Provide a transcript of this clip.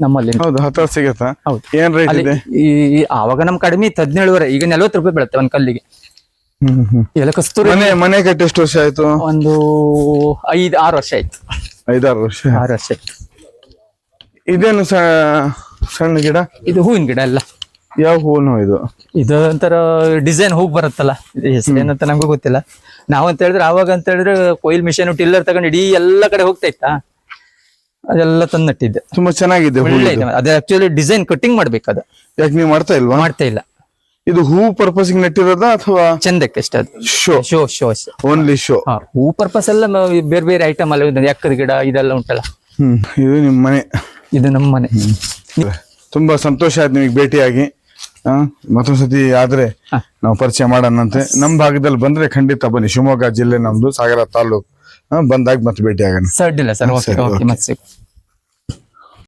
ನಮ್ಮಲ್ಲಿ. ಹೌದು, ಹತ್ತು ಸಿಗತ್ತಾ? ಹೌದು. ಏನ್ ರೇಟ್ ಇದೆ? ಆವಾಗ ನಮ್ ಕಡಿಮೆ ಇತ್ತು 17 ಈಗ 40 ರೂಪಾಯಿ ಬೀಳುತ್ತೆ ಒಂದ್ ಕಲ್ಲಿಗೆ. ಎಲ್ಲ ಕಸ್ತೂರಿ ಮನೆ ಕಟ್ಟಿ ಎಷ್ಟು ವರ್ಷ ಆಯ್ತು? ಒಂದು 5-6 ವರ್ಷ ಆಯ್ತು. 5-6 ವರ್ಷ. 6 ವರ್ಷ ಆಯ್ತು. ಇದೇನು ಸಣ್ಣ ಗಿಡ? ಇದು ಹೂವಿನ ಗಿಡ ಎಲ್ಲ. ಯಾವ ಹೂನು ಇದು? ಇದು ಒಂಥರ ಡಿಸೈನ್ ಹೂಗ್ ಬರುತ್ತಲ್ಲ, ಹೆಸರೇನಂತ ನಮಗೂ ಗೊತ್ತಿಲ್ಲ. ನಾವಂತ ಹೇಳಿದ್ರೆ ಆವಾಗ ಅಂತ ಹೇಳಿದ್ರೆ ಕೊಯ್ಲ್ ಮಿಷನ್ ಟಿಲ್ಲರ್ ತಗೊಂಡು ಇಡೀ ಎಲ್ಲ ಕಡೆ ಹೋಗ್ತಾ ಇತ್ತಾ, ಅದೆಲ್ಲ ತಂದು ನಟ್ಟಿದ್ದೆ. ತುಂಬಾ ಚೆನ್ನಾಗಿದೆ. ಒಳ್ಳೆ ಇದೆ. ಅದೇ ಆಕ್ಚುಲಿ ಡಿಸೈನ್ ಕಟಿಂಗ್ ಮಾಡ್ಬೇಕದ. ಯಾಕೆ ನೀವು ಮಾಡ್ತಾ ಇಲ್ವಾ? ಮಾಡ್ತಾ ಇಲ್ಲ. ಇದು ಹೂ ಪರ್ಪಸ್ ನೆಟ್ಟಿರೋದ ಅಥವಾ ಚಂದಕ್ಕೆ ಅಷ್ಟೇ? ಅದು show. Show show only show. ಹೂ ಪರ್ಪಸ್ ಎಲ್ಲ ಬೇರೆ ಬೇರೆ ಐಟಮ್ ಎಲ್ಲ ಎಕ್ಕದ ಗಿಡ ಇದೆಲ್ಲ ಉಂಟಲ್ಲ. ಇದು ನಿಮ್ಮ ಮನೆ? ಇದು ನಮ್ಮ ಮನೆ. ತುಂಬಾ ಸಂತೋಷ ಆಯ್ತು ನಿಮಗೆ ಭೇಟಿಯಾಗಿ. ಮತ್ತೊಂದ್ಸತಿ ಆದ್ರೆ ನಾವು ಪರಿಚಯ ಮಾಡೋಣಂತೆ. ನಮ್ಮ ಭಾಗದಲ್ಲಿ ಬಂದ್ರೆ ಖಂಡಿತ ಬನ್ನಿ. ಶಿವಮೊಗ್ಗ ಜಿಲ್ಲೆ ನಮ್ದು, ಸಾಗರ ತಾಲೂಕು. ಬಂದಾಗ ಮತ್ತೆ ಭೇಟಿ ಆಗೋಣ. ಸರ್ ಅಡ್ಡಿಲ್ಲ ಸರ್. ಓಕೆ, ಮತ್ತೆ